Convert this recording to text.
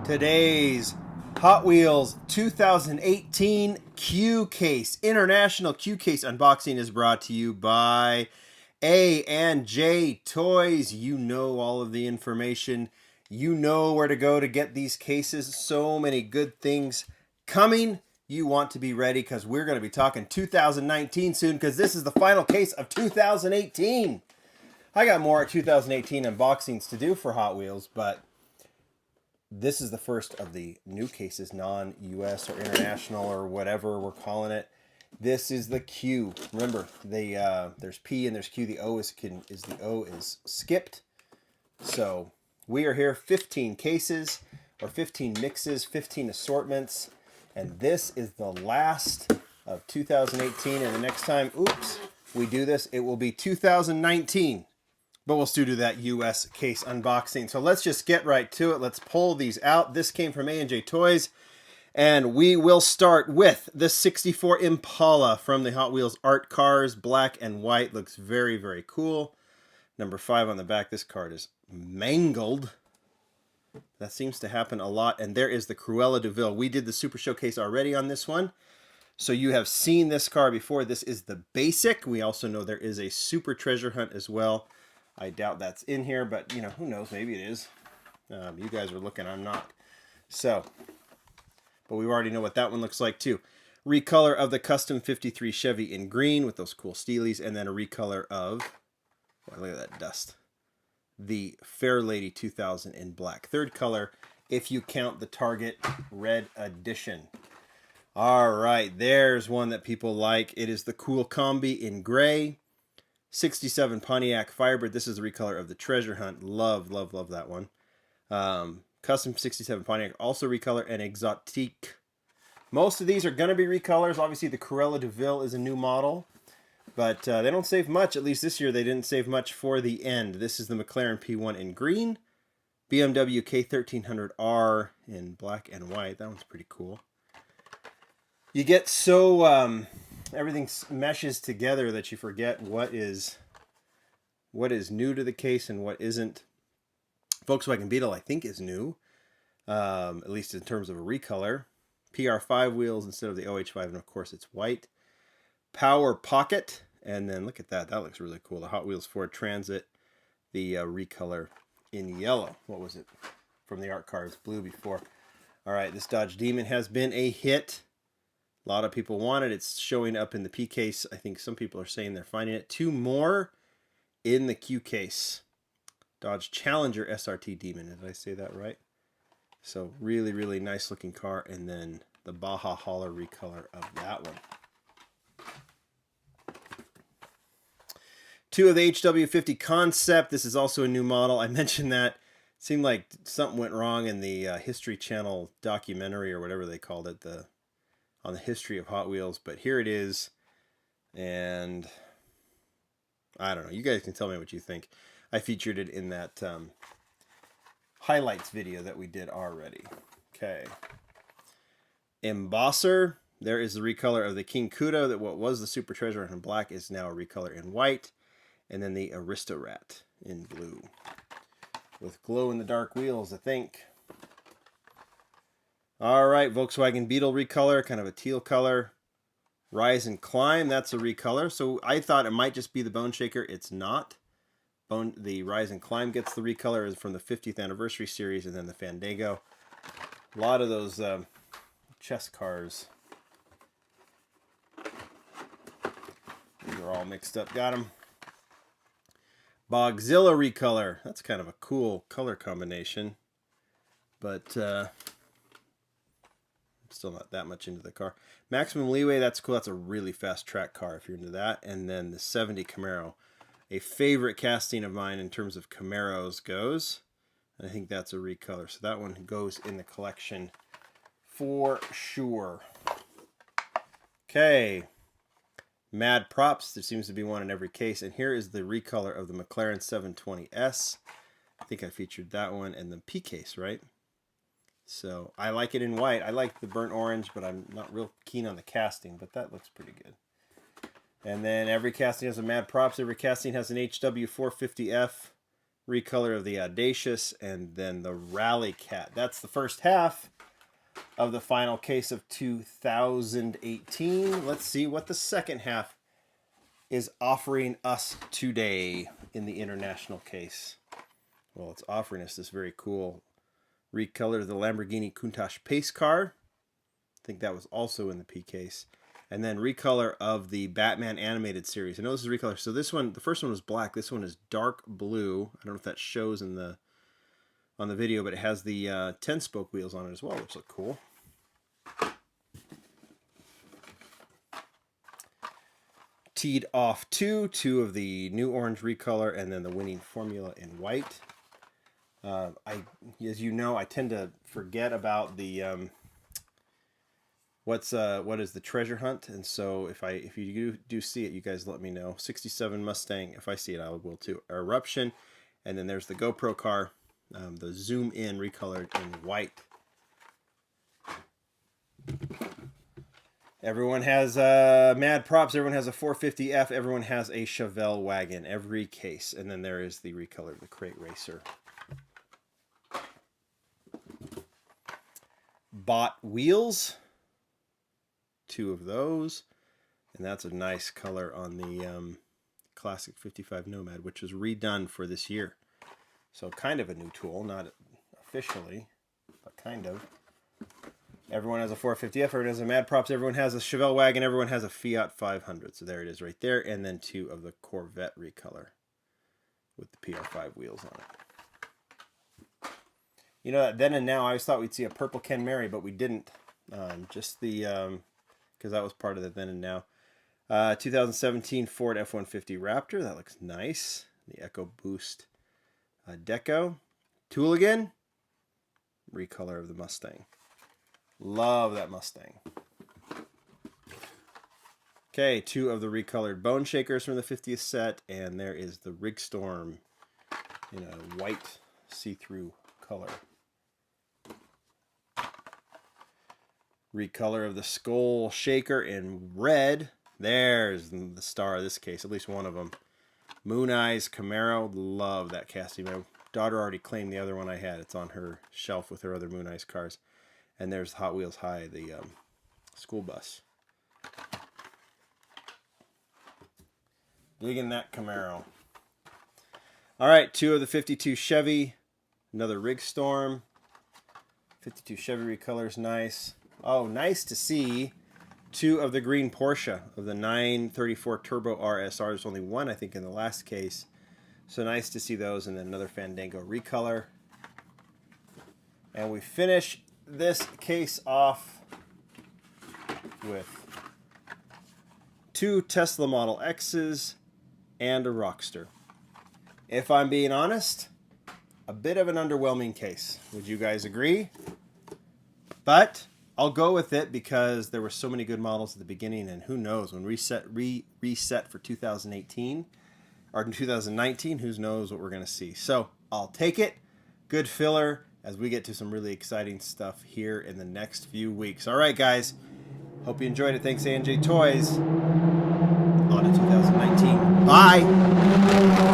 Today's Hot Wheels 2018 Q Case, International Q Case unboxing is brought to you by A&J Toys. You know all of the information. You know where to go to get these cases. So many good things coming. You want to be ready because we're going to be talking 2019 soon because this is the final case of 2018. I got more 2018 unboxings to do for Hot Wheels, but this is the first of the new cases, non-US or international or whatever we're calling it. This is the Q. Remember, there's P and there's Q. The O is skipped. So we are here 15 cases or 15 mixes, 15 assortments, and this is the last of 2018. And the next time, we do this, it will be 2019. But we'll still do that US case unboxing. So let's just get right to it. Let's pull these out. This came from A&J Toys. And we will start with the 64 Impala from the Hot Wheels Art Cars. Black and white. Looks very, very cool. Number 5 on the back. This card is mangled. That seems to happen a lot. And there is the Cruella Deville. We did the Super Showcase already on this one. So you have seen this card before. This is the basic. We also know there is a Super Treasure Hunt as well. I doubt that's in here, but, you know, who knows? Maybe it is. You guys are looking. I'm not. So, but we already know what that one looks like, too. Recolor of the Custom 53 Chevy in green with those cool steelies, and then a recolor of, boy, look at that dust, the Fair Lady 2000 in black. Third color, if you count the Target Red Edition. All right, there's one that people like. It is the Cool Combi in gray. 67 Pontiac Firebird. This is the recolor of the Treasure Hunt. Love, love, love that one. Custom 67 Pontiac, also recolor, and Exotique. Most of these are going to be recolors. Obviously, the Cruella Deville is a new model, but they don't save much. At least this year, they didn't save much for the end. This is the McLaren P1 in green. BMW K1300R in black and white. That one's pretty cool. You get so everything meshes together that you forget what is new to the case and what isn't. Volkswagen Beetle, I think, is new, at least in terms of a recolor. PR5 wheels instead of the OH5, and of course it's white. Power Pocket, and then look at that. That looks really cool. The Hot Wheels Ford Transit, the recolor in yellow. What was it? From the art cars, blue before. All right, this Dodge Demon has been a hit. A lot of people want it. It's showing up in the P case. I think some people are saying they're finding it. 2 more in the Q case. Dodge Challenger SRT Demon. Did I say that right? So really, really nice looking car. And then the Baja Hauler recolor of that one. 2 of the HW50 Concept. This is also a new model. I mentioned that. It seemed like something went wrong in the History Channel documentary or whatever they called it. On the history of Hot Wheels, but here it is, and I don't know. You guys can tell me what you think. I featured it in that highlights video that we did already. Okay. Embosser. There is the recolor of the King Kudo, that what was the Super Treasure in black is now a recolor in white, and then the Aristorat in blue with glow-in-the-dark wheels, I think. All right, Volkswagen Beetle recolor, kind of a teal color. Rise and Climb, that's a recolor. So I thought it might just be the Bone Shaker. It's not. The Rise and Climb gets the recolor is from the 50th anniversary series, and then the Fandango. A lot of those chess cars. These are all mixed up. Got them. Bogzilla recolor. That's kind of a cool color combination. But still not that much into the car. Maximum Leeway, that's cool. That's a really fast track car if you're into that. And then the 70 Camaro. A favorite casting of mine in terms of Camaros goes. I think that's a recolor. So that one goes in the collection for sure. Okay. Mad Props. There seems to be one in every case. And here is the recolor of the McLaren 720S. I think I featured that one in the P case, right? So I like it in white. I like the burnt orange, but I'm not real keen on the casting, but that looks pretty good. And then every casting has a Mad Props. Every casting has an HW450F recolor of the Audacious, and then the Rally Cat. That's the first half of the final case of 2018. Let's see what the second half is offering us today in the international case. Well, it's offering us this very cool recolor of the Lamborghini Countach Pace Car. I think that was also in the P case. And then recolor of the Batman animated series. I know this is recolor. So this one, the first one was black. This one is dark blue. I don't know if that shows in the on the video, but it has the 10-spoke wheels on it as well, which look cool. Teed off two of the new orange recolor, and then the winning formula in white. As you know, I tend to forget about the what is the treasure hunt, and so if you do see it, you guys let me know. 67 Mustang, if I see it, I will too. Eruption, and then there's the Gopro Car, the zoom in recolored in white. Everyone has Mad Props. Everyone has a 450F. Everyone has a Chevelle wagon. Every case, and then there is the recolor of the Crate Racer. Bought wheels. 2 of those, and that's a nice color on the classic 55 Nomad, which was redone for this year. So kind of a new tool, not officially, but kind of. Everyone has a 450F, everyone has a Mad Props, everyone has a Chevelle wagon, everyone has a Fiat 500. So there it is right there, and then 2 of the Corvette recolor with the PR5 wheels on it. You know, then and now, I always thought we'd see a purple Ken Mary, but we didn't. Just the because that was part of the then and now. 2017 Ford F-150 Raptor. That looks nice. The Echo Boost Deco. Tooligan. Recolor of the Mustang. Love that Mustang. Okay, 2 of the recolored Bone Shakers from the 50th set. And there is the Rig Storm in a white see-through color. Recolor of the Skull Shaker in red. There's the star of this case, at least one of them. Moon Eyes Camaro. Love that casting. My daughter already claimed the other one I had. It's on her shelf with her other Moon Eyes cars. And there's Hot Wheels High, the school bus. Digging that Camaro. All right, 2 of the 52 Chevy. Another Rig Storm. 52 Chevy recolors, nice. Oh, nice to see 2 of the green Porsche of the 934 Turbo RSR. There's only one, I think, in the last case. So nice to see those. And then another Fandango recolor. And we finish this case off with 2 Tesla Model X's and a Rockster. If I'm being honest, a bit of an underwhelming case. Would you guys agree? But I'll go with it because there were so many good models at the beginning, and who knows, when reset for 2018 or 2019, who knows what we're going to see. So I'll take it. Good filler as we get to some really exciting stuff here in the next few weeks. All right, guys. Hope you enjoyed it. Thanks, A&J Toys. On to 2019. Bye.